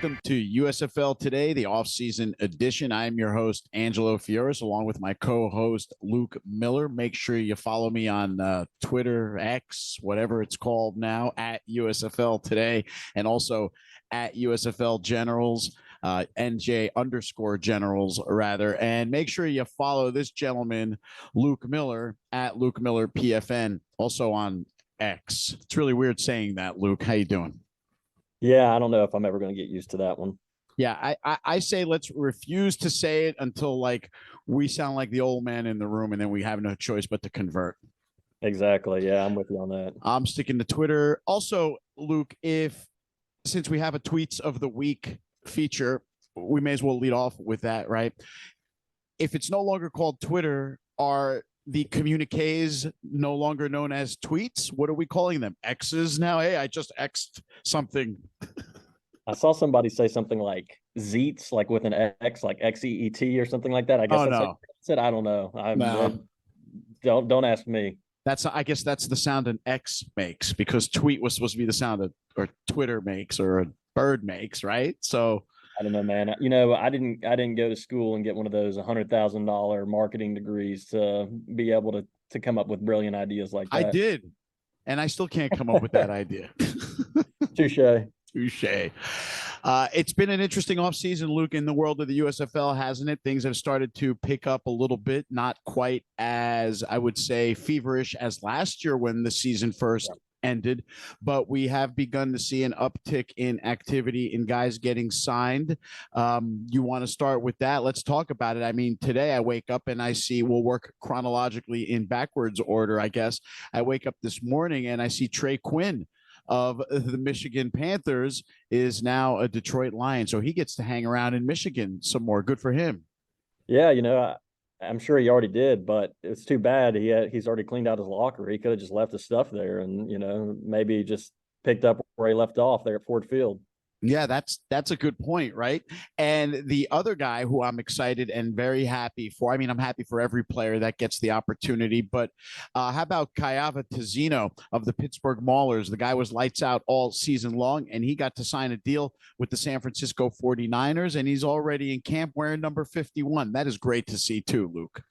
welcome to USFL Today, the off-season edition. I am your host, Angelo along with my co-host, Luke Miller. Make sure you follow me on Twitter, X, whatever it's called now, at USFL Today, and also at USFL Generals, NJ_Generals, rather. And make sure you follow this gentleman, Luke Miller, at Luke Miller PFN, also on X. It's really weird saying that, Luke. How you doing? Yeah, I don't know if I'm ever going to get used to that one. Yeah, I say let's refuse to say it until like we sound like the old man in the room, and then we have no choice but to convert. Exactly. Yeah, I'm with you on that. I'm sticking to Twitter. Also, Luke, since we have a tweets of the week feature, we may as well lead off with that, right? If it's no longer called Twitter, are the communiques no longer known as tweets? What are we calling them? X's now? Hey, I just X'd something. I saw somebody say something like Zeets, like with an X, like XEET or something like that. I guess Oh, that's no. what I said. I don't know. No. Don't ask me. I guess that's the sound an X makes, because tweet was supposed to be the sound or Twitter makes, or a bird makes, right? So I don't know, man. I didn't go to school and get one of those $100,000 marketing degrees to be able to come up with brilliant ideas like that. I did, and I still can't come up with that idea. Touche. It's been an interesting offseason, Luke, in the world of the USFL, hasn't it? Things have started to pick up a little bit, not quite as, I would say, feverish as last year when the season first ended, but we have begun to see an uptick in activity in guys getting signed. You want to start with that? Let's talk about it. I mean, today I wake up and I see, we'll work chronologically in backwards order, I guess. I wake up this morning and I see Trey Quinn of the Michigan Panthers is now a Detroit Lion. So he gets to hang around in Michigan some more. Good for him. Yeah, I'm sure he already did, but it's too bad he's already cleaned out his locker. He could have just left his stuff there and, maybe just picked up where he left off there at Ford Field. Yeah, that's a good point, right? And the other guy who I'm excited and very happy for, I mean, I'm happy for every player that gets the opportunity, but how about Kayava Tazino of the Pittsburgh Maulers? The guy was lights out all season long, and he got to sign a deal with the San Francisco 49ers, and he's already in camp wearing number 51. That is great to see too, Luke.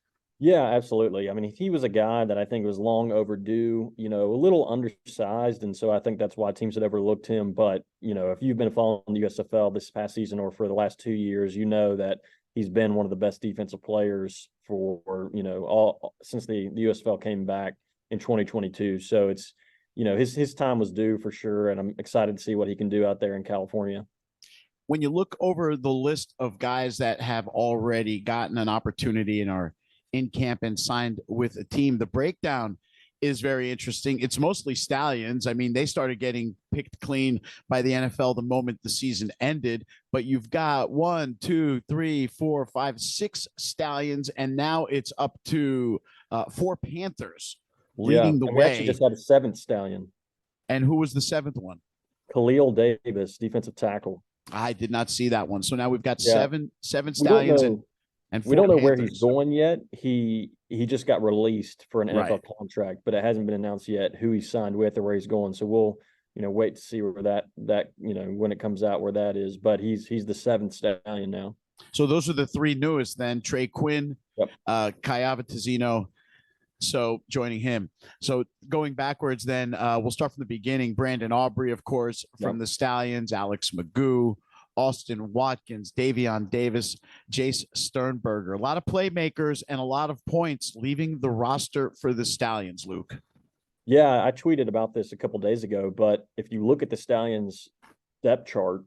Yeah, absolutely. I mean, he was a guy that I think was long overdue, a little undersized. And so I think that's why teams had overlooked him. But, if you've been following the USFL this past season or for the last 2 years, you know that he's been one of the best defensive players for, all since the USFL came back in 2022. So it's, his time was due for sure. And I'm excited to see what he can do out there in California. When you look over the list of guys that have already gotten an opportunity and are in camp and signed with a team, the breakdown is very interesting. It's mostly Stallions. I mean, they started getting picked clean by the NFL the moment the season ended, but you've got 1, 2, 3, 4, 5, 6 Stallions, and now it's up to 4 Panthers leading the way. We actually just had a 7th Stallion. And who was the 7th one? Khalil Davis, defensive tackle. I did not see that one. So now we've got seven Stallions and we don't know Panthers. where he's going yet. He just got released for an NFL contract, but it hasn't been announced yet who he's signed with or where he's going. So we'll, wait to see where that when it comes out where that is. But he's the 7th Stallion now. So those are the 3 newest then: Trey Quinn, Kayava Tazino. So joining him. So going backwards, then we'll start from the beginning. Brandon Aubrey, of course, from the Stallions. Alex Magoo, Austin Watkins, Davion Davis, Jace Sternberger. A lot of playmakers and a lot of points leaving the roster for the Stallions, Luke. Yeah, I tweeted about this a couple days ago, but if you look at the Stallions depth chart,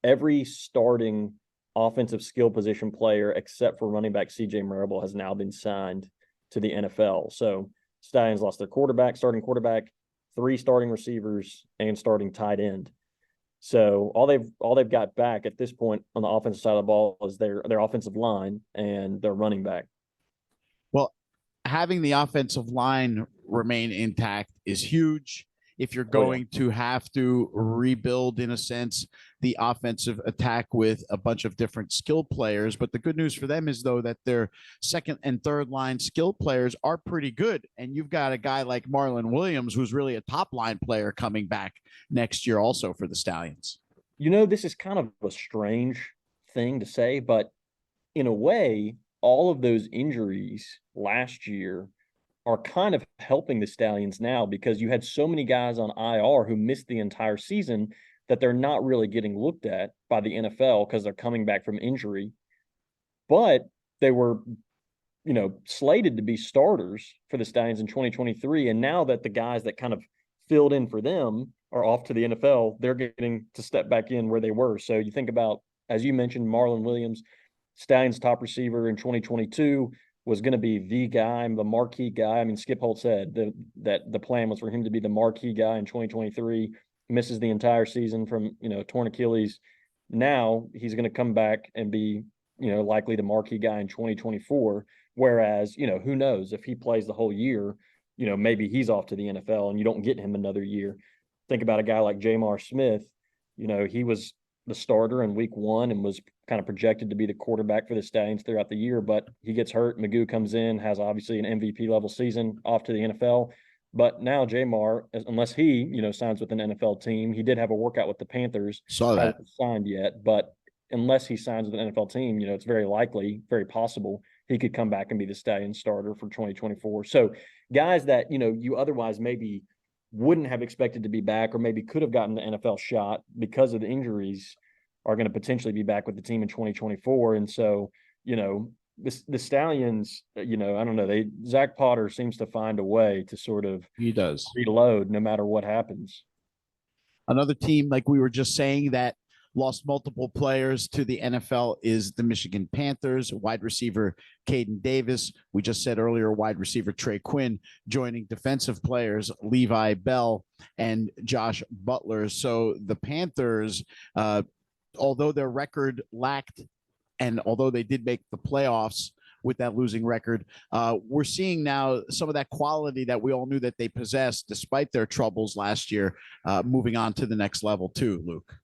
every starting offensive skill position player except for running back CJ Marable has now been signed to the NFL. So Stallions lost their starting quarterback, 3 starting receivers, and starting tight end. So all they've got back at this point on the offensive side of the ball is their offensive line and their running back. Well, having the offensive line remain intact is huge. If you're going to have to rebuild, in a sense, the offensive attack with a bunch of different skill players. But the good news for them is, though, that their second and third line skill players are pretty good. And you've got a guy like Marlon Williams, who's really a top line player, coming back next year also for the Stallions. This is kind of a strange thing to say, but in a way, all of those injuries last year are kind of helping the Stallions now because you had so many guys on IR who missed the entire season that they're not really getting looked at by the NFL because they're coming back from injury. But they were, slated to be starters for the Stallions in 2023. And now that the guys that kind of filled in for them are off to the NFL, they're getting to step back in where they were. So you think about, as you mentioned, Marlon Williams, Stallions' top receiver in 2022, was going to be the guy, the marquee guy. I mean, Skip Holt said that the plan was for him to be the marquee guy in 2023, misses the entire season from, torn Achilles. Now he's going to come back and be, likely the marquee guy in 2024. Whereas, who knows if he plays the whole year, maybe he's off to the NFL and you don't get him another year. Think about a guy like Jamar Smith. He was the starter in week 1 and was kind of projected to be the quarterback for the Stallions throughout the year, but he gets hurt. Magoo comes in, has obviously an MVP level season, off to the NFL. But now Jamar, unless he, signs with an NFL team, he did have a workout with the Panthers. Saw that. Hasn't signed yet, but unless he signs with an NFL team, it's very likely, very possible he could come back and be the Stallions starter for 2024. So guys that, you otherwise maybe wouldn't have expected to be back or maybe could have gotten the NFL shot because of the injuries are going to potentially be back with the team in 2024. And so, the Stallions, I don't know, Zach Potter seems to find a way to sort of reload no matter what happens. Another team, like we were just saying, that lost multiple players to the NFL is the Michigan Panthers. Wide receiver Caden Davis. We just said earlier, wide receiver Trey Quinn joining defensive players Levi Bell and Josh Butler. So the Panthers, although their record lacked, and although they did make the playoffs with that losing record, we're seeing now some of that quality that we all knew that they possessed despite their troubles last year, moving on to the next level too, Luke.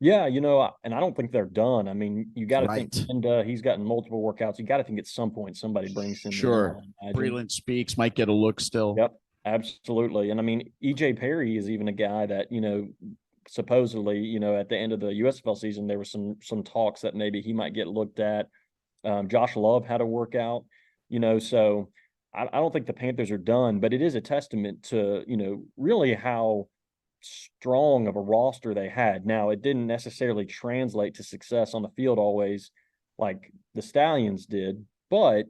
Yeah, and I don't think they're done. I mean, you got to think, and he's gotten multiple workouts. You got to think at some point somebody brings him. Sure. Breland Speaks might get a look still. Yep, absolutely. And I mean, EJ Perry is even a guy that, supposedly, at the end of the USFL season, there was some talks that maybe he might get looked at. Josh Love had a workout, so I don't think the Panthers are done, but it is a testament to, really how strong of a roster they had. Now, it didn't necessarily translate to success on the field always like the Stallions did, but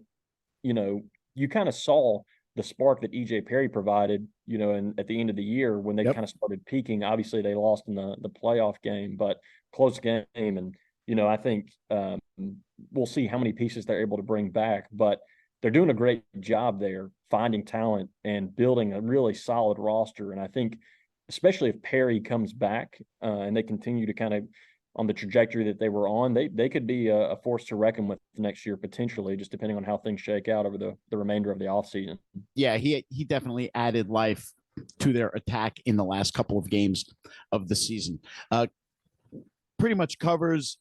you kind of saw the spark that EJ Perry provided, and at the end of the year when they kind of started peaking. Obviously they lost in the playoff game, but close game. And I think we'll see how many pieces they're able to bring back, but they're doing a great job there finding talent and building a really solid roster. And I think especially if Perry comes back and they continue to kind of on the trajectory that they were on, they could be a force to reckon with next year, potentially, just depending on how things shake out over the remainder of the offseason. Yeah, he definitely added life to their attack in the last couple of games of the season. Pretty much covers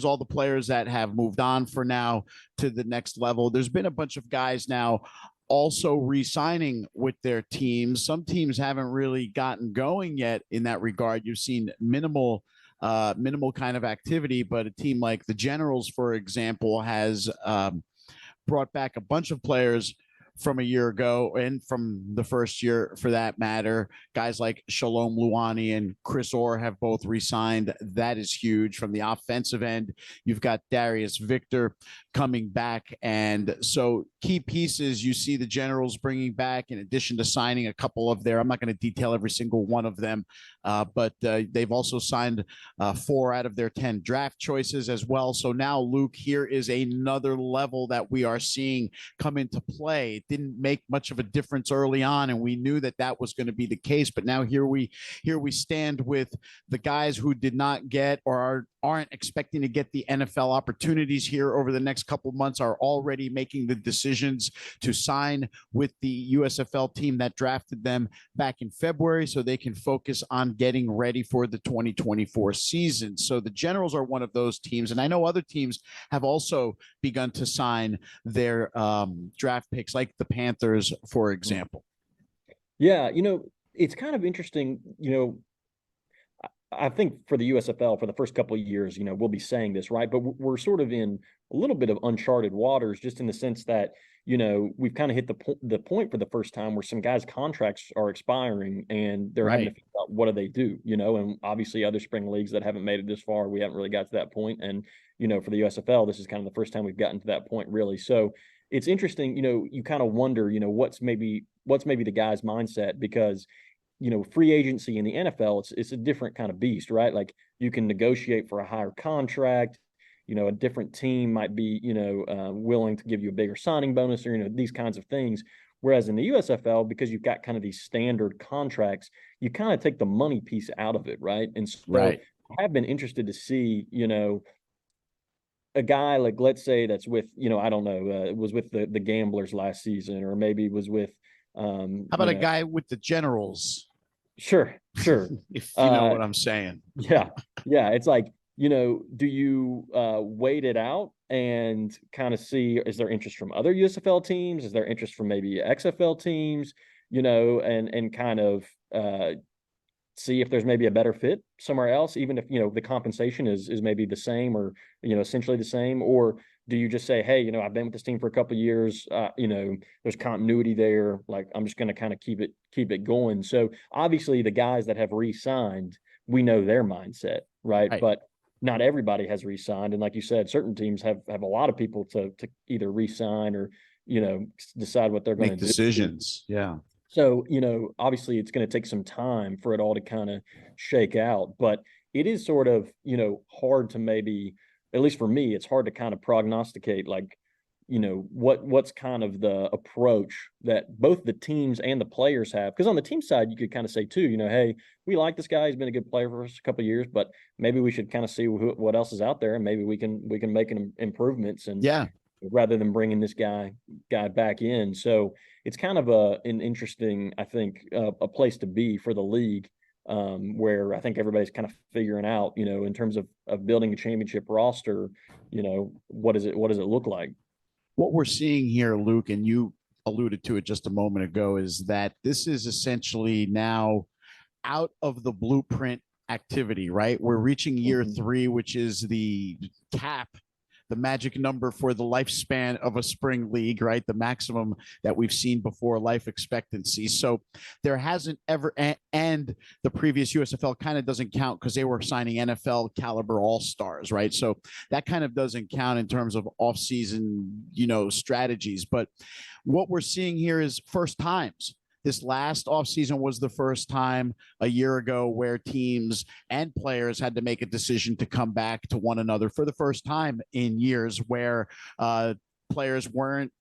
all the players that have moved on for now to the next level. There's been a bunch of guys now also re-signing with their teams. Some teams haven't really gotten going yet in that regard. You've seen minimal kind of activity, but a team like the Generals, for example, has brought back a bunch of players from a year ago and from the first year for that matter. Guys like Shalom Luani and Chris Orr have both re-signed. That is huge. From the offensive end, you've got Darius Victor coming back. And so key pieces you see the Generals bringing back, in addition to signing a couple of I'm not going to detail every single one of them, but they've also signed 4 out of their 10 draft choices as well. So now, Luke, here is another level that we are seeing come into play. It didn't make much of a difference early on, and we knew that was going to be the case. But now here we stand with the guys who did not get or aren't expecting to get the NFL opportunities here over the next couple of months are already making the decisions to sign with the USFL team that drafted them back in February so they can focus on getting ready for the 2024 season. So the Generals are one of those teams, and I know other teams have also begun to sign their draft picks, like the Panthers, for example. Yeah, it's kind of interesting, I think for the USFL for the first couple of years, we'll be saying this, right? But we're sort of in a little bit of uncharted waters, just in the sense that, we've kind of hit the point for the first time where some guys' contracts are expiring and they're having to figure out what do they do, and obviously other spring leagues that haven't made it this far, we haven't really got to that point. And, for the USFL, this is kind of the first time we've gotten to that point, really. So it's interesting, you kind of wonder, what's maybe the guy's mindset, because free agency in the NFL, it's a different kind of beast, right? Like, you can negotiate for a higher contract. A different team might be, willing to give you a bigger signing bonus, or, these kinds of things. Whereas in the USFL, because you've got kind of these standard contracts, you kind of take the money piece out of it, right? And so I have been interested to see, a guy like, let's say, that's with, I don't know, was with the Gamblers last season, or maybe was with, how about a guy with the Generals? Sure. If you know what I'm saying. Yeah. It's like, do you wait it out and kind of see, is there interest from other USFL teams? Is there interest from maybe XFL teams? And kind of see if there's maybe a better fit somewhere else, even if, the compensation is maybe the same, or, essentially the same. Or do you just say, hey, I've been with this team for a couple of years, there's continuity there, like, I'm just going to kind of keep it going. So obviously the guys that have re-signed, we know their mindset, right? But not everybody has re-signed. And like you said, certain teams have a lot of people to either re-sign or, decide what they're going to do. Make decisions. Yeah. So, obviously it's going to take some time for it all to kind of shake out, but it is sort of, hard to maybe, at least for me, it's hard to kind of prognosticate, like, what's kind of the approach that both the teams and the players have. Because on the team side, you could kind of say too, hey, we like this guy, he's been a good player for us a couple of years, but maybe we should kind of see what else is out there, and maybe we can make improvements, and rather than bringing this guy back in. So it's kind of an interesting, I think, a place to be for the league, where I think everybody's kind of figuring out, in terms of building a championship roster, what does it look like? What we're seeing here, Luke, and you alluded to it just a moment ago, is that this is essentially now out of the blueprint activity, right? We're reaching year 3, which is the cap, the magic number for the lifespan of a spring league, right? The maximum that we've seen before life expectancy. So there hasn't ever, and the previous USFL kind of doesn't count because they were signing NFL caliber all-stars, right? So that kind of doesn't count in terms of off-season, strategies. But what we're seeing here is first times. This last offseason was the first time a year ago where teams and players had to make a decision to come back to one another for the first time in years, where players weren't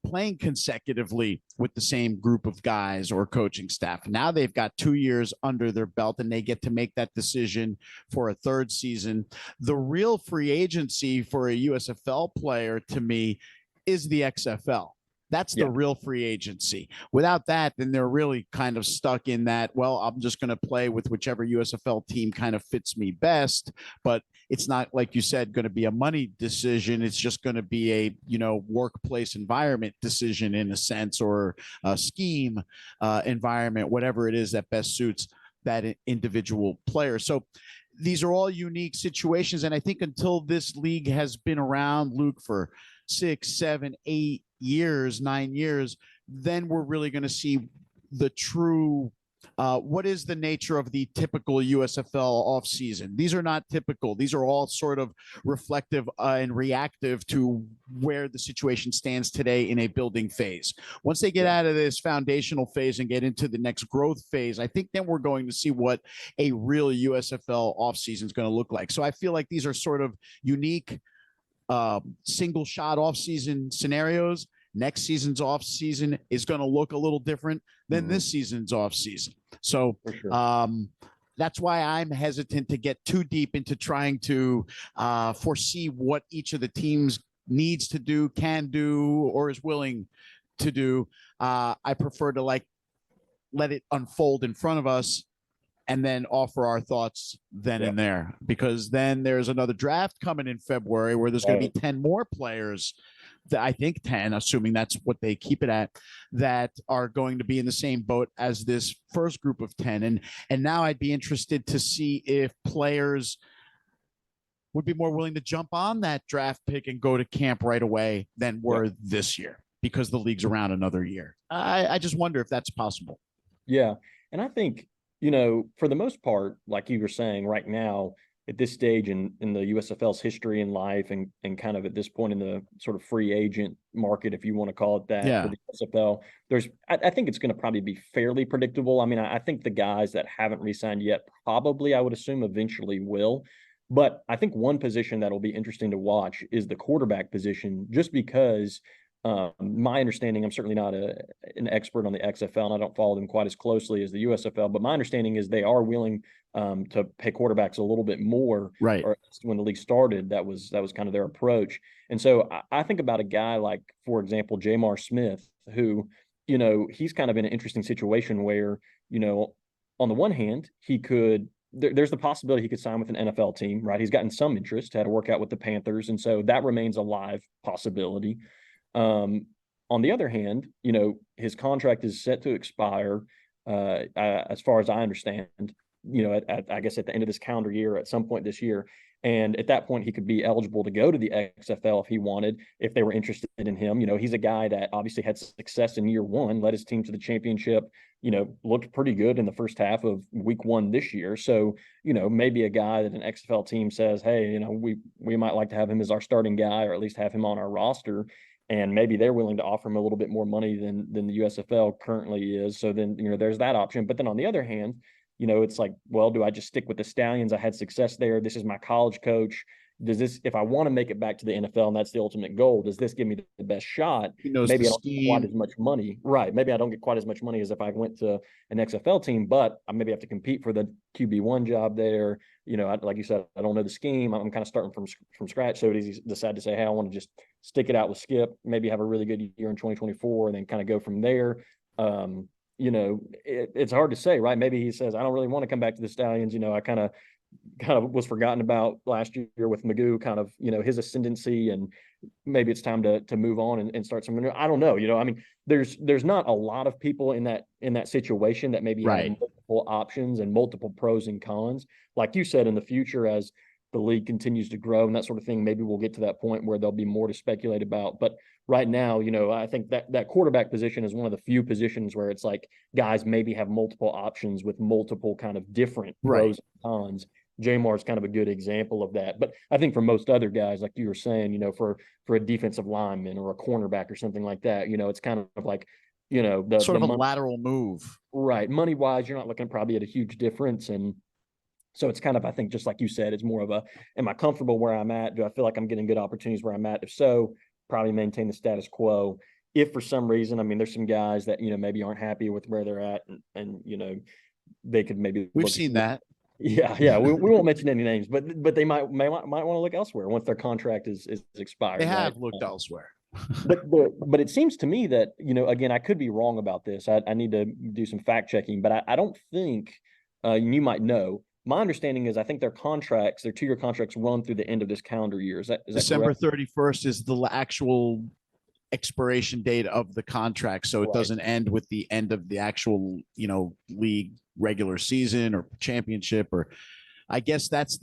playing consecutively with the same group of guys or coaching staff. Now they've got 2 years under their belt, and they get to make that decision for a third season. The real free agency for a USFL player, to me, is the XFL. That's the real free agency. Without that, then they're really kind of stuck in that, well, I'm just going to play with whichever USFL team kind of fits me best. But it's not, like you said, going to be a money decision. It's just going to be a, workplace environment decision in a sense, or a scheme environment, whatever it is that best suits that individual player. So these are all unique situations. And I think until this league has been around, Luke, for 6, 7, 8 years, 9 years, then we're really going to see the true what is the nature of the typical USFL offseason. These are not typical. These are all sort of reflective and reactive to where the situation stands today in a building phase. Once they get out of this foundational phase and get into the next growth phase, I think then we're going to see what a real USFL offseason is going to look like. So I feel like these are sort of unique single shot offseason scenarios. Next season's offseason is going to look a little different than this season's offseason. So that's why I'm hesitant to get too deep into trying to foresee what each of the teams needs to do, can do, or is willing to do. I prefer to let it unfold in front of us and then offer our thoughts then and there, because then there's another draft coming in February where there's going to be 10 more players I think 10, assuming that's what they keep it at, that are going to be in the same boat as this first group of 10. And now I'd be interested to see if players would be more willing to jump on that draft pick and go to camp right away than were this year, because the league's around another year. I just wonder if that's possible. Yeah. And I think, for the most part, like you were saying right now, at this stage in the USFL's history and life, and kind of at this point in the sort of free agent market, if you want to call it that, for the USFL, I think it's going to probably be fairly predictable. I mean, I think the guys that haven't re-signed yet probably, I would assume, eventually will. But I think one position that'll be interesting to watch is the quarterback position, just because my understanding, I'm certainly not an expert on the XFL, and I don't follow them quite as closely as the USFL, but my understanding is they are willing to pay quarterbacks a little bit more. Right. Or when the league started, that was kind of their approach. And so I think about a guy like, for example, Jamar Smith, who, he's kind of in an interesting situation where, on the one hand, he could there's the possibility he could sign with an NFL team, right? He's gotten some interest, had to work out with the Panthers, and so that remains a live possibility. On the other hand, his contract is set to expire, as far as I understand, I guess at the end of this calendar year, at some point this year. And at that point, he could be eligible to go to the XFL if he wanted, if they were interested in him. He's a guy that obviously had success in year one, led his team to the championship, looked pretty good in the first half of week one this year. So, maybe a guy that an XFL team says, hey, we might like to have him as our starting guy, or at least have him on our roster. And maybe they're willing to offer him a little bit more money than the USFL currently is. So then, there's that option. But then on the other hand, it's like, well, do I just stick with the Stallions? I had success there. This is my college coach. Does this, if I want to make it back to the NFL, and that's the ultimate goal, does this give me the best shot? Maybe I don't get quite as much money. Right. Maybe I don't get quite as much money as if I went to an XFL team, but I maybe have to compete for the QB1 job there. Like you said, I don't know the scheme. I'm kind of starting from scratch. So it is decide to say, hey, I want to just stick it out with Skip, maybe have a really good year in 2024, and then kind of go from there. It's hard to say, right? Maybe he says, I don't really want to come back to the Stallions. I kind of was forgotten about last year with Magoo, kind of, his ascendancy, and maybe it's time to move on and start something new. I don't know. I mean, there's not a lot of people in that situation that maybe have multiple options and multiple pros and cons. Like you said, in the future, as the league continues to grow and that sort of thing, maybe we'll get to that point where there'll be more to speculate about. But right now, I think that quarterback position is one of the few positions where it's like guys maybe have multiple options with multiple kind of different pros and cons. Jamar is kind of a good example of that. But I think for most other guys, like you were saying, for a defensive lineman or a cornerback or something like that, it's kind of like, the sort of a money, lateral move. Right. Money wise, you're not looking probably at a huge difference. And so it's kind of, I think, just like you said, it's more of am I comfortable where I'm at? Do I feel like I'm getting good opportunities where I'm at? If so, probably maintain the status quo. If for some reason, I mean, there's some guys that, maybe aren't happy with where they're at, and they could maybe. We've seen that. Yeah. We won't mention any names, but they might want to look elsewhere once their contract is expired. They have looked elsewhere. but it seems to me that, again, I could be wrong about this. I need to do some fact checking, but I don't think, you might know. My understanding is I think their 2-year contracts run through the end of this calendar year. Is that December correct? 31st is the actual expiration date of the contract. So it doesn't end with the end of the actual, league regular season or championship, or I guess that's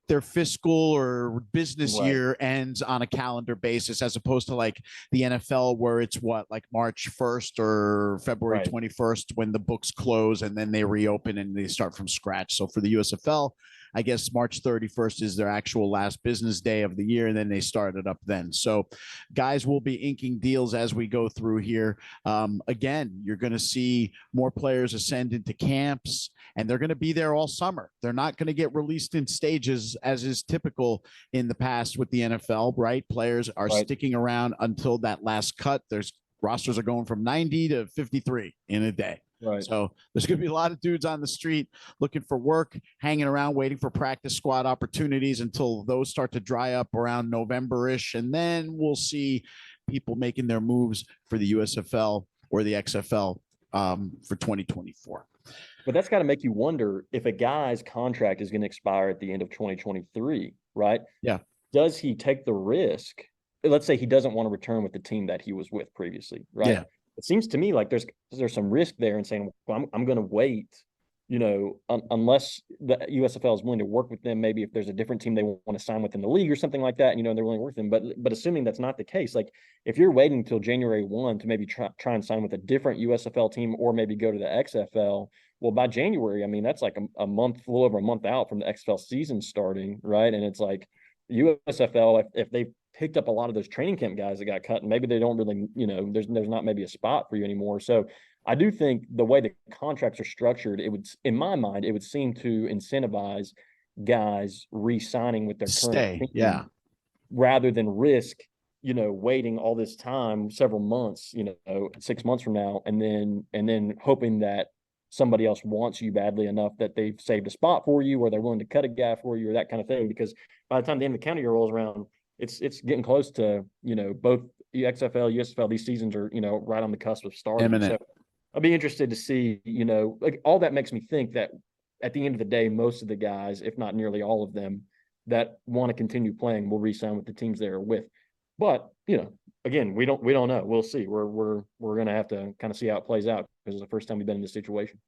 their fiscal or business year ends on a calendar basis, as opposed to like the NFL, where it's like March 1st or February 21st when the books close and then they reopen and they start from scratch. So for the USFL, I guess March 31st is their actual last business day of the year, and then they start it up then. So guys will be inking deals as we go through here. Again, you're going to see more players ascend into camps, and they're going to be there all summer. They're not going to get released in stages, as is typical in the past with the NFL, right? Players are sticking around until that last cut. Rosters are going from 90 to 53 in a day. Right. So there's going to be a lot of dudes on the street looking for work, hanging around, waiting for practice squad opportunities until those start to dry up around November-ish. And then we'll see people making their moves for the USFL or the XFL for 2024. But that's got to make you wonder if a guy's contract is going to expire at the end of 2023, right? Yeah. Does he take the risk let's say he doesn't want to return with the team that he was with previously, right? Yeah. It seems to me like there's some risk there in saying, well, I'm going to wait, unless the USFL is willing to work with them. Maybe if there's a different team they want to sign within the league or something like that, and they're willing to work with them. But assuming that's not the case, like if you're waiting until January 1 to maybe try and sign with a different USFL team or maybe go to the XFL, well, by January, I mean, that's like a month, a little over a month out from the XFL season starting, right? And it's like USFL, if they picked up a lot of those training camp guys that got cut, and maybe they don't really, there's not maybe a spot for you anymore. So I do think the way the contracts are structured, it would, in my mind, it would seem to incentivize guys re-signing with their current team, Yeah. rather than risk, waiting all this time, several months, 6 months from now, and then hoping that somebody else wants you badly enough that they've saved a spot for you, or they're willing to cut a guy for you, or that kind of thing. Because by the time the end of the calendar year rolls around, it's getting close to, both the XFL, USFL, these seasons are, right on the cusp of starting. Imminent. So I'll be interested to see, like all that makes me think that at the end of the day, most of the guys, if not nearly all of them, that want to continue playing will re-sign with the teams they're with. But, again, we don't know. We'll see. We're going to have to kind of see how it plays out, because it's the first time we've been in this situation.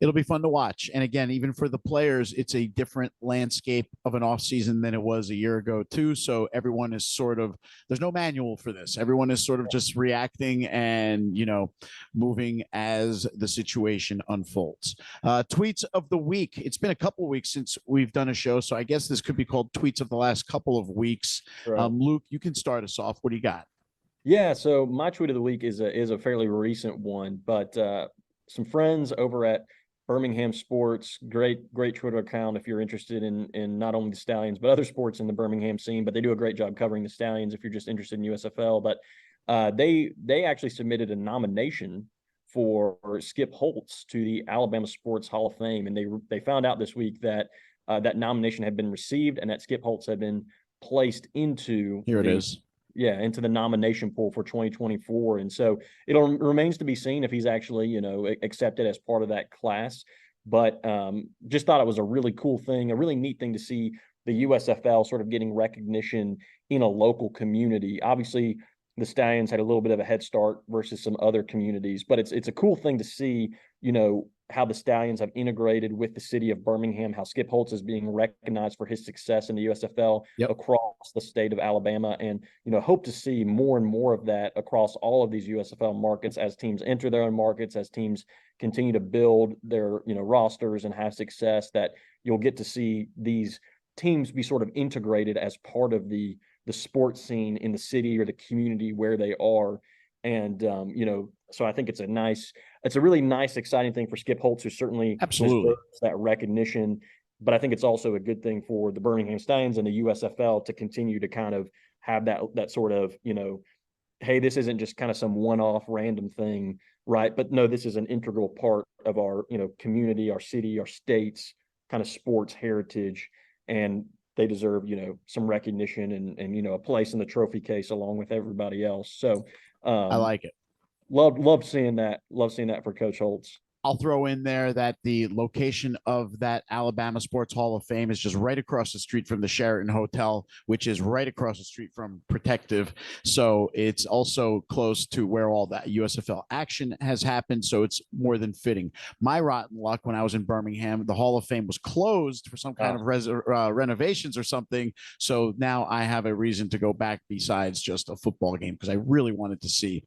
It'll be fun to watch. And again, even for the players, it's a different landscape of an offseason than it was a year ago, too. So everyone is sort of, there's no manual for this. Everyone is sort of just reacting and, moving as the situation unfolds. Tweets of the week. It's been a couple of weeks since we've done a show, so I guess this could be called tweets of the last couple of weeks. Right. Luke, you can start us off. What do you got? Yeah, so my tweet of the week is a fairly recent one, but some friends over at Birmingham Sports, great Twitter account if you're interested in not only the Stallions but other sports in the Birmingham scene. But they do a great job covering the Stallions if you're just interested in USFL. But they actually submitted a nomination for Skip Holtz to the Alabama Sports Hall of Fame, and they found out this week that that nomination had been received and that Skip Holtz had been placed into into the nomination pool for 2024. And so it remains to be seen if he's actually, accepted as part of that class. But just thought it was a really cool thing, a really neat thing to see the USFL sort of getting recognition in a local community. Obviously, the Stallions had a little bit of a head start versus some other communities, but it's a cool thing to see, how the Stallions have integrated with the city of Birmingham, how Skip Holtz is being recognized for his success in the USFL across the state of Alabama. And, hope to see more and more of that across all of these USFL markets as teams enter their own markets, as teams continue to build their, rosters and have success, that you'll get to see these teams be sort of integrated as part of the sports scene in the city or the community where they are. And, so I think it's a really nice, exciting thing for Skip Holtz, who certainly deserves that recognition. But I think it's also a good thing for the Birmingham Stallions and the USFL to continue to kind of have that sort of, hey, this isn't just kind of some one-off random thing, right? But no, this is an integral part of our, community, our city, our state's kind of sports heritage. And they deserve, some recognition and a place in the trophy case along with everybody else. So I like it. Love seeing that. Love seeing that for Coach Holtz. I'll throw in there that the location of that Alabama Sports Hall of Fame is just right across the street from the Sheraton Hotel, which is right across the street from Protective. So it's also close to where all that USFL action has happened. So it's more than fitting. My rotten luck, when I was in Birmingham, the Hall of Fame was closed for some kind of renovations or something. So now I have a reason to go back besides just a football game, because I really wanted to see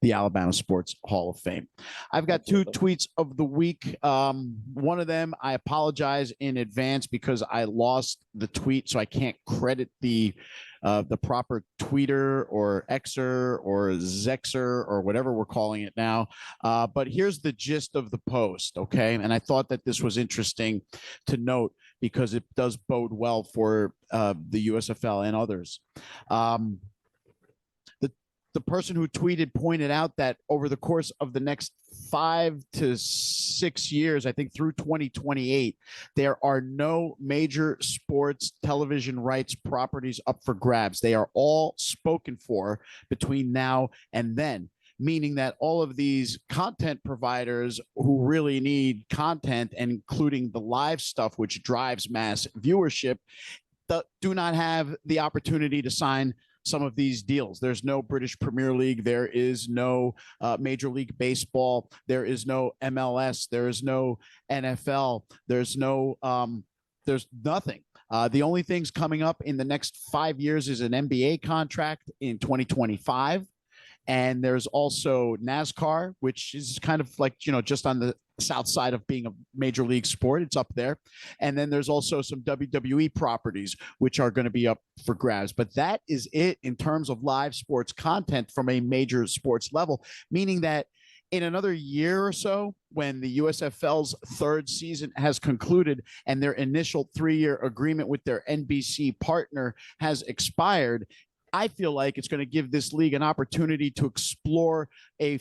the Alabama Sports Hall of Fame. I've got two tweets of the week. One of them, I apologize in advance because I lost the tweet, so I can't credit the proper tweeter or Xer or Zexer or whatever we're calling it now. But here's the gist of the post, okay? And I thought that this was interesting to note because it does bode well for the USFL and others. The person who tweeted pointed out that over the course of the next 5 to 6 years, I think through 2028, there are no major sports television rights properties up for grabs. They are all spoken for between now and then, meaning that all of these content providers who really need content, and including the live stuff, which drives mass viewership, do not have the opportunity to sign some of these deals. There's no British Premier League. There is no Major League Baseball. There is no MLS. There is no NFL. There's nothing. The only things coming up in the next 5 years is an NBA contract in 2025. And there's also NASCAR, which is kind of like, just on the south side of being a major league sport. It's up there. And then there's also some WWE properties, which are going to be up for grabs. But that is it in terms of live sports content from a major sports level, meaning that in another year or so, when the USFL's third season has concluded and their initial 3-year agreement with their NBC partner has expired, I feel like it's going to give this league an opportunity to explore a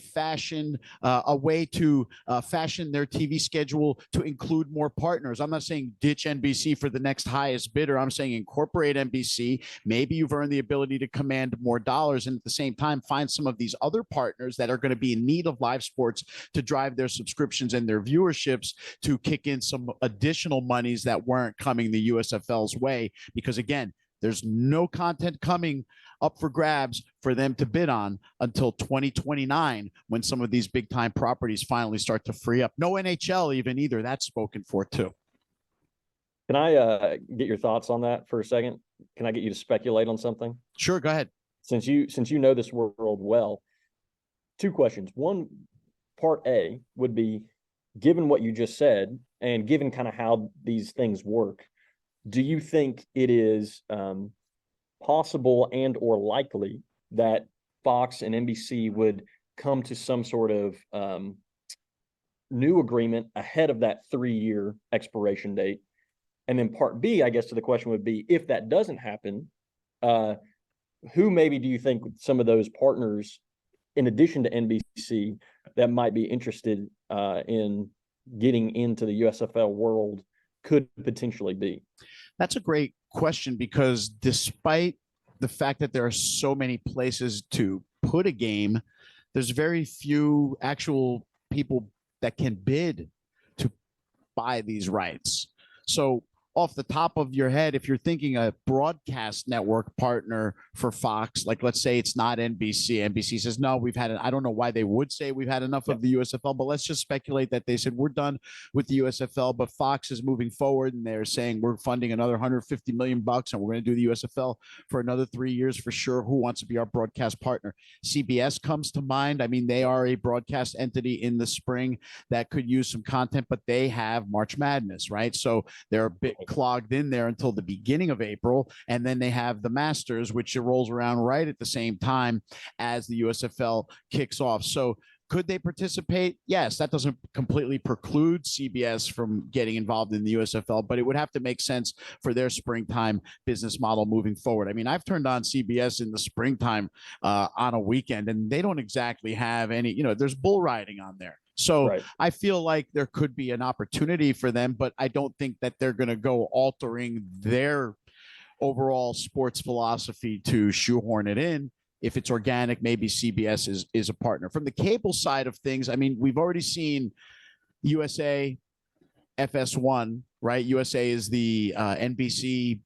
way to fashion their TV schedule to include more partners. I'm not saying ditch NBC for the next highest bidder. I'm saying incorporate NBC. Maybe you've earned the ability to command more dollars, and at the same time, find some of these other partners that are going to be in need of live sports to drive their subscriptions and their viewerships to kick in some additional monies that weren't coming the USFL's way. Because again, there's no content coming up for grabs for them to bid on until 2029, when some of these big time properties finally start to free up. No NHL even either. That's spoken for too. Can I get your thoughts on that for a second? Can I get you to speculate on something? Sure, go ahead. Since you know this world well, 2 questions. One, part A would be, given what you just said and given kind of how these things work, do you think it is possible and or likely that Fox and NBC would come to some sort of new agreement ahead of that 3-year expiration date? And then part B, I guess, to the question would be, if that doesn't happen, who maybe do you think some of those partners, in addition to NBC, that might be interested in getting into the USFL world could potentially be? That's a great question, because despite the fact that there are so many places to put a game, there's very few actual people that can bid to buy these rights. So off the top of your head, if you're thinking a broadcast network partner for Fox, like let's say it's not NBC. NBC says, no, I don't know why they would say we've had enough of the USFL, but let's just speculate that they said we're done with the USFL, but Fox is moving forward and they're saying we're funding another $150 million and we're going to do the USFL for another 3 years for sure. Who wants to be our broadcast partner? CBS comes to mind. I mean, they are a broadcast entity in the spring that could use some content, but they have March Madness, right? So they're a bit clogged in there until the beginning of April. And then they have the Masters, which rolls around right at the same time as the USFL kicks off. So could they participate? Yes, that doesn't completely preclude CBS from getting involved in the USFL, but it would have to make sense for their springtime business model moving forward. I mean, I've turned on CBS in the springtime on a weekend, and they don't exactly have any, there's bull riding on there. So right. I feel like there could be an opportunity for them, but I don't think that they're going to go altering their overall sports philosophy to shoehorn it in. If it's organic, maybe CBS is a partner. From the cable side of things, I mean, we've already seen USA, FS1, right? USA is the NBC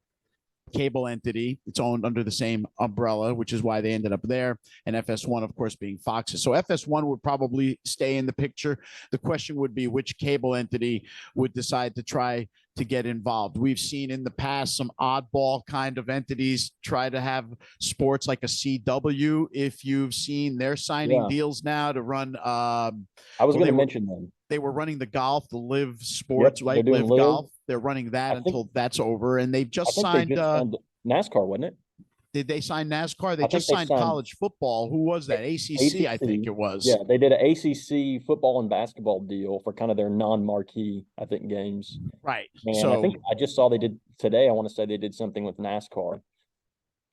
cable entity. It's owned under the same umbrella, which is why they ended up there. And FS1, of course, being Fox's. So FS1 would probably stay in the picture. The question would be which cable entity would decide to try to get involved. We've seen in the past some oddball kind of entities try to have sports like a CW. If you've seen, they're signing deals now to run. I was going to mention them. They were running the golf, the live sports, right? Live golf. They're running that until that's over. And they've just signed NASCAR, wasn't it? Did they sign NASCAR? They just signed college football. Who was that? ACC, I think it was. Yeah, they did an ACC football and basketball deal for kind of their non-marquee, I think, games. Right. And so I think I just saw they did today. I want to say they did something with NASCAR.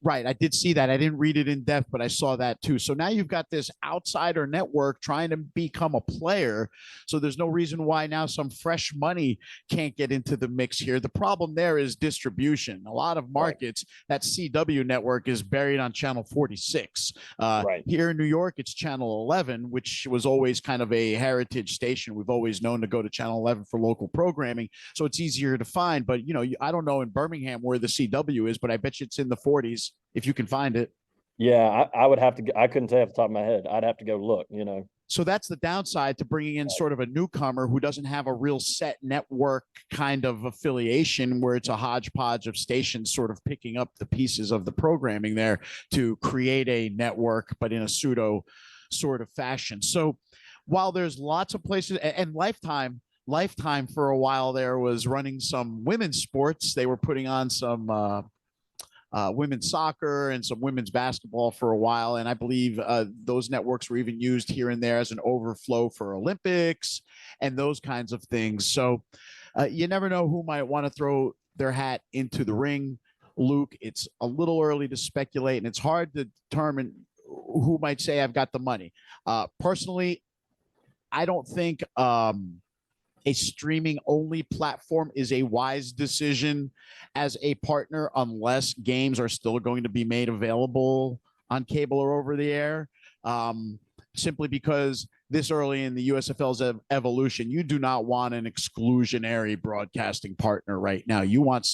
Right. I did see that. I didn't read it in depth, but I saw that too. So now you've got this outsider network trying to become a player. So there's no reason why now some fresh money can't get into the mix here. The problem there is distribution. A lot of Right. markets, that CW network is buried on channel 46. Right. Here in New York, it's channel 11, which was always kind of a heritage station. We've always known to go to channel 11 for local programming. So it's easier to find. But, I don't know in Birmingham where the CW is, but I bet you it's in the 40s if you can find it. Yeah, I would have to. I couldn't say off the top of my head. I'd have to go look. So that's the downside to bringing in sort of a newcomer who doesn't have a real set network kind of affiliation where it's a hodgepodge of stations sort of picking up the pieces of the programming there to create a network, but in a pseudo sort of fashion. So while there's lots of places, and Lifetime for a while there was running some women's sports. They were putting on some women's soccer and some women's basketball for a while. And I believe those networks were even used here and there as an overflow for Olympics and those kinds of things. So you never know who might want to throw their hat into the ring. Luke, it's a little early to speculate, and it's hard to determine who might say I've got the money. Personally, I don't think a streaming only platform is a wise decision as a partner unless games are still going to be made available on cable or over the air. Simply because this early in the USFL's evolution, you do not want an exclusionary broadcasting partner right now. You want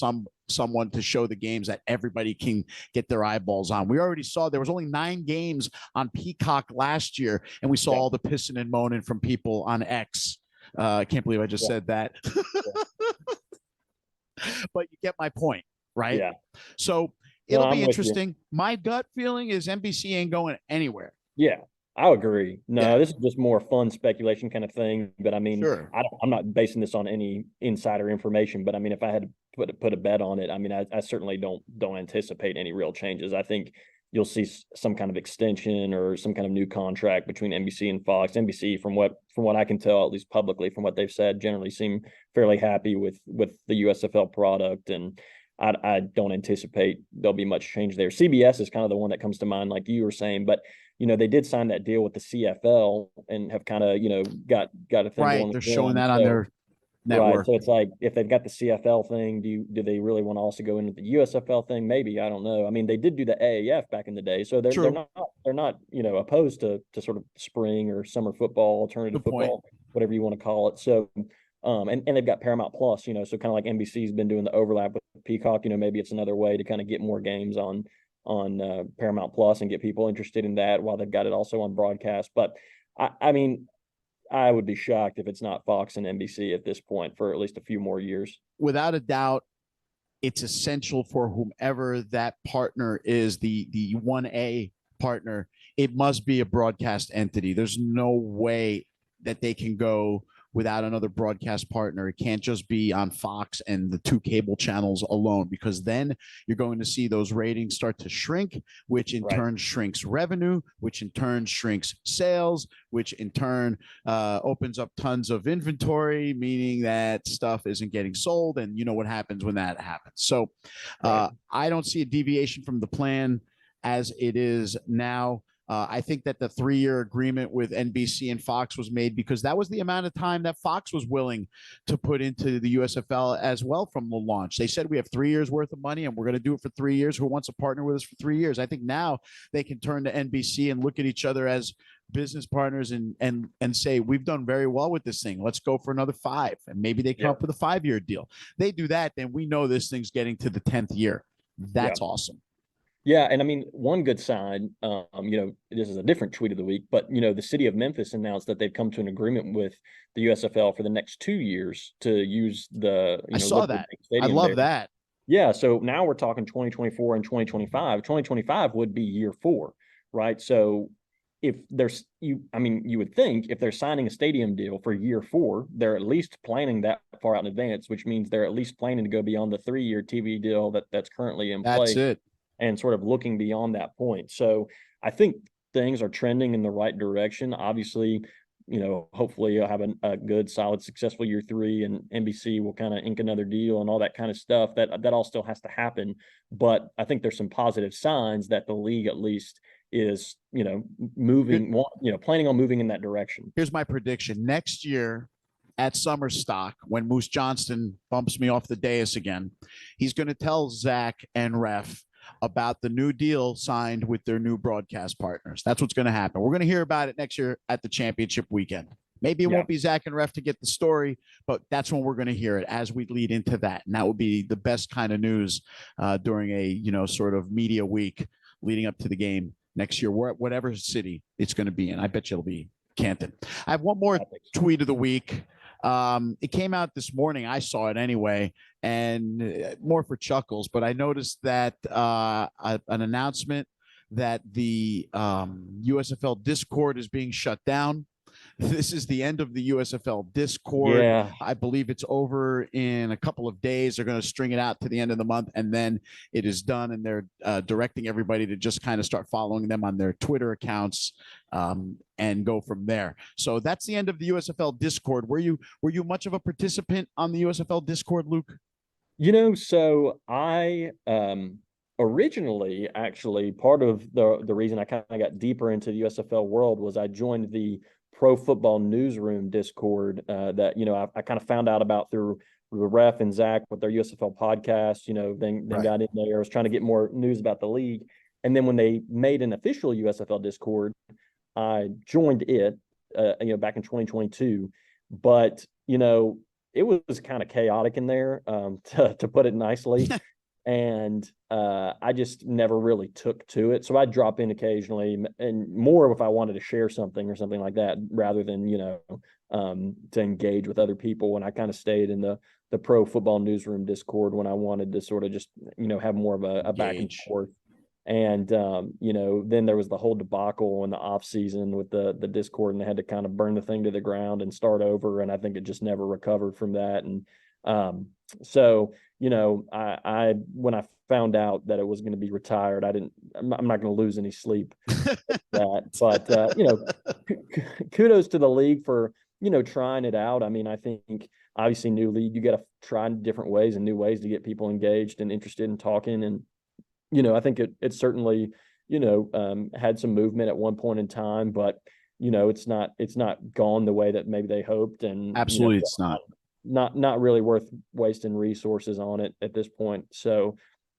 someone to show the games that everybody can get their eyeballs on. We already saw there was only 9 games on Peacock last year, and we saw all the pissing and moaning from people on X. I can't believe I just said that. But you get my point, right? Yeah. So it'll be interesting. My gut feeling is NBC ain't going anywhere. Yeah, I agree. No, this is just more fun speculation kind of thing. But I mean, sure. I'm not basing this on any insider information. But I mean, if I had to put a bet on it, I mean, I certainly don't anticipate any real changes. I think you'll see some kind of extension or some kind of new contract between NBC and Fox. NBC, from what I can tell, at least publicly, from what they've said, generally seem fairly happy with the USFL product, and I don't anticipate there'll be much change there. CBS is kind of the one that comes to mind, like you were saying, but they did sign that deal with the CFL and have kind of got a thing right. going. They're showing that on their network. Right. So it's like, if they've got the CFL thing, do they really want to also go into the USFL thing? Maybe, I don't know. I mean, they did do the AAF back in the day, so they're not opposed to sort of spring or summer football, alternative football, whatever you want to call it. So and they've got Paramount Plus, so kind of like NBC's been doing the overlap with Peacock. Maybe it's another way to kind of get more games on Paramount Plus and get people interested in that while they've got it also on broadcast. But I mean, I would be shocked if it's not Fox and NBC at this point for at least a few more years. Without a doubt, it's essential for whomever that partner is, the 1A partner. It must be a broadcast entity. There's no way that they can go without another broadcast partner. It can't just be on Fox and the 2 cable channels alone, because then you're going to see those ratings start to shrink, which in turn shrinks revenue, which in turn shrinks sales, which in turn opens up tons of inventory, meaning that stuff isn't getting sold. And you know what happens when that happens. So I don't see a deviation from the plan as it is now. I think that the 3-year agreement with NBC and Fox was made because that was the amount of time that Fox was willing to put into the USFL as well from the launch. They said, we have 3 years worth of money and we're going to do it for 3 years. Who wants to partner with us for 3 years? I think now they can turn to NBC and look at each other as business partners and say, we've done very well with this thing. Let's go for another 5. And maybe they come up with a 5-year deal. They do that, then we know this thing's getting to the 10th year. That's awesome. Yeah, and I mean, one good sign, this is a different tweet of the week, but, the city of Memphis announced that they've come to an agreement with the USFL for the next 2 years to use the, I saw that. I love that. Yeah, so now we're talking 2024 and 2025. 2025 would be year 4, right? So if you would think if they're signing a stadium deal for year 4, they're at least planning that far out in advance, which means they're at least planning to go beyond the 3-year TV deal that's currently in place. That's it. And sort of looking beyond that point. So I think things are trending in the right direction. Obviously, hopefully you'll have a good, solid, successful year 3, and NBC will kind of ink another deal and all that kind of stuff. That all still has to happen. But I think there's some positive signs that the league at least is, moving, planning on moving in that direction. Here's my prediction. Next year at Summer Stock, when Moose Johnston bumps me off the dais again, he's going to tell Zach and Ref about the new deal signed with their new broadcast partners. That's what's going to happen. We're going to hear about it next year at the championship weekend. Maybe it won't be Zach and Ref to get the story, but that's when we're going to hear it as we lead into that. And that will be the best kind of news during a, sort of media week leading up to the game next year, whatever city it's going to be in. I bet you it'll be Canton. I have one more tweet of the week. It came out this morning. I saw it anyway, and more for chuckles, but I noticed that an announcement that the USFL Discord is being shut down. This is the end of the USFL Discord. Yeah. I believe it's over in a couple of days. They're going to string it out to the end of the month, and then it is done. And they're directing everybody to just kind of start following them on their Twitter accounts and go from there. So that's the end of the USFL Discord. Were you much of a participant on the USFL Discord, Luke? So I originally, actually, part of the reason I kind of got deeper into the USFL world was I joined the Pro Football Newsroom Discord that, I kind of found out about through the Ref and Zach with their USFL podcast, then got in there. I was trying to get more news about the league. And then when they made an official USFL Discord, I joined it, back in 2022. But, it was kind of chaotic in there, to put it nicely. And I just never really took to it. So I'd drop in occasionally, and more if I wanted to share something or something like that, rather than, to engage with other people. And I kind of stayed in the Pro Football Newsroom Discord when I wanted to sort of just, have more of a back and forth. And, then there was the whole debacle in the off season with the Discord, and they had to kind of burn the thing to the ground and start over. And I think it just never recovered from that. And so, I when I found out that it was going to be retired, I'm not going to lose any sleep that, but, kudos to the league for, trying it out. I mean, I think obviously new league, you got to try different ways and new ways to get people engaged and interested in talking. And, I think it certainly, had some movement at one point in time, but, it's not gone the way that maybe they hoped. And absolutely, it's not really worth wasting resources on it at this point. So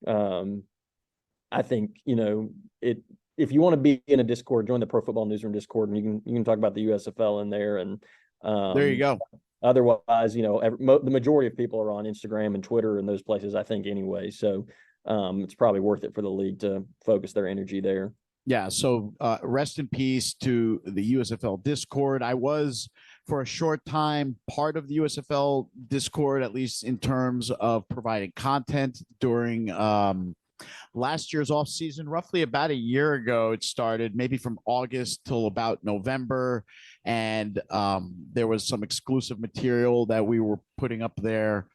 I think, if you want to be in a Discord, join the Pro Football Newsroom Discord, and you can talk about the USFL in there. And there you go. Otherwise, the majority of people are on Instagram and Twitter and those places, I think, anyway. So it's probably worth it for the league to focus their energy there. Yeah. So rest in peace to the USFL Discord. I was, for a short time, part of the USFL Discord, at least in terms of providing content during last year's off season. Roughly about a year ago, it started, maybe from August till about November. And there was some exclusive material that we were putting up there,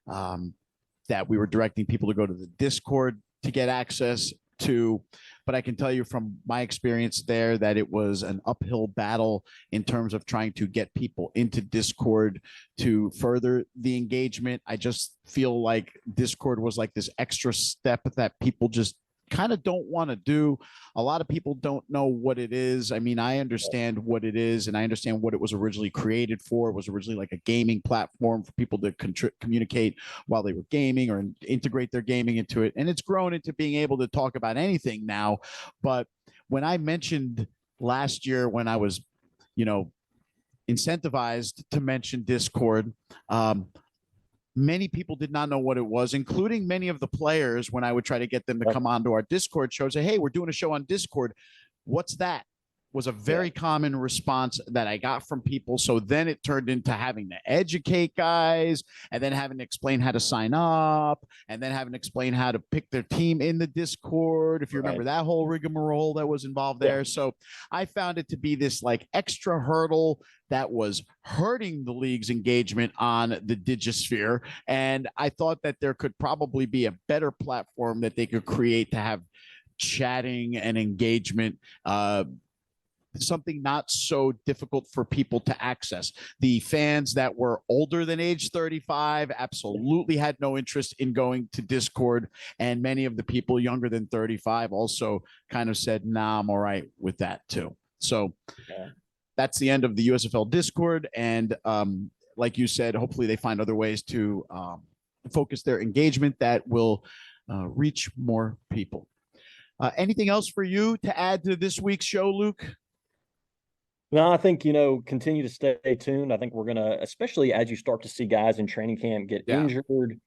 that we were directing people to go to the Discord to get access to. But I can tell you from my experience there that it was an uphill battle in terms of trying to get people into Discord to further the engagement. I just feel like Discord was like this extra step that people just kind of don't want to do. A lot of people don't know what it is. I mean, I understand what it is, and I understand what it was originally created for. It was originally like a gaming platform for people to communicate while they were gaming or integrate their gaming into it. And it's grown into being able to talk about anything now. But when I mentioned last year, when I was, incentivized to mention Discord, many people did not know what it was, including many of the players. When I would try to get them to come onto our Discord show, say, hey, we're doing a show on Discord. What's that? Was a very common response that I got from people. So then it turned into having to educate guys, and then having to explain how to sign up, and then having to explain how to pick their team in the Discord, if you remember that whole rigmarole that was involved there. So I found it to be this like extra hurdle that was hurting the league's engagement on the Digisphere. And I thought that there could probably be a better platform that they could create to have chatting and engagement something not so difficult for people to access. The fans that were older than age 35 absolutely had no interest in going to Discord, and many of the people younger than 35 also kind of said, nah, I'm all right with that too. So that's the end of the USFL Discord, and like you said, hopefully they find other ways to focus their engagement that will reach more people. Anything else for you to add to this week's show, Luke? No, I think, continue to stay tuned. I think we're going to, especially as you start to see guys in training camp get injured,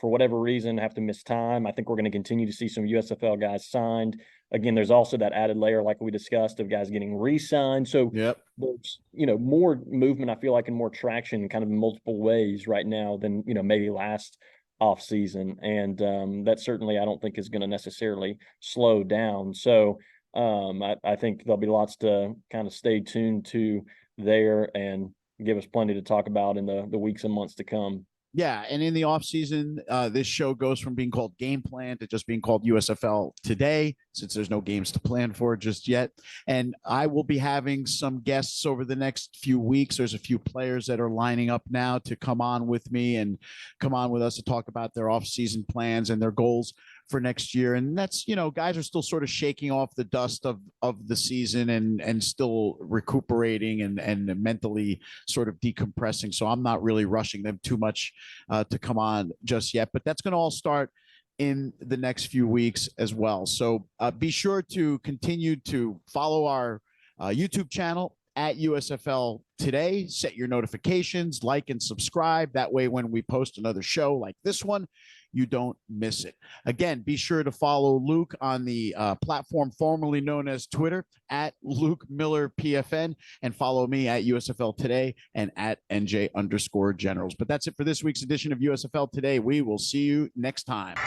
for whatever reason, have to miss time. I think we're going to continue to see some USFL guys signed. Again, there's also that added layer, like we discussed, of guys getting re-signed. So there's, more movement, I feel like, and more traction kind of in multiple ways right now than, maybe last off season. And that certainly I don't think is going to necessarily slow down. So I think there'll be lots to kind of stay tuned to there and give us plenty to talk about in the weeks and months to come. Yeah, and in the off season, this show goes from being called Game Plan to just being called USFL Today, since there's no games to plan for just yet. And I will be having some guests over the next few weeks. There's a few players that are lining up now to come on with me and come on with us to talk about their off season plans and their goals for next year. And that's, guys are still sort of shaking off the dust of the season and still recuperating and mentally sort of decompressing. So I'm not really rushing them too much to come on just yet, but that's going to all start in the next few weeks as well. So be sure to continue to follow our YouTube channel at USFL Today. Set your notifications, like and subscribe. That way, when we post another show like this one, you don't miss it. Again, be sure to follow Luke on the platform formerly known as Twitter at Luke Miller PFN, and follow me at USFL Today and at NJ_Generals. But that's it for this week's edition of USFL Today. We will see you next time.